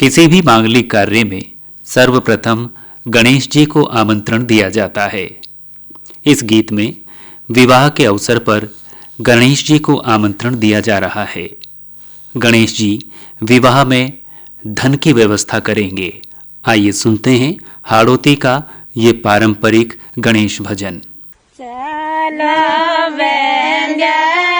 किसी भी मांगलिक कार्य में सर्वप्रथम गणेश जी को आमंत्रण दिया जाता है। इस गीत में विवाह के अवसर पर गणेश जी को आमंत्रण दिया जा रहा है। गणेश जी विवाह में धन की व्यवस्था करेंगे। आइए सुनते हैं हाड़ौती का ये पारंपरिक गणेश भजन। चलो व्यंजन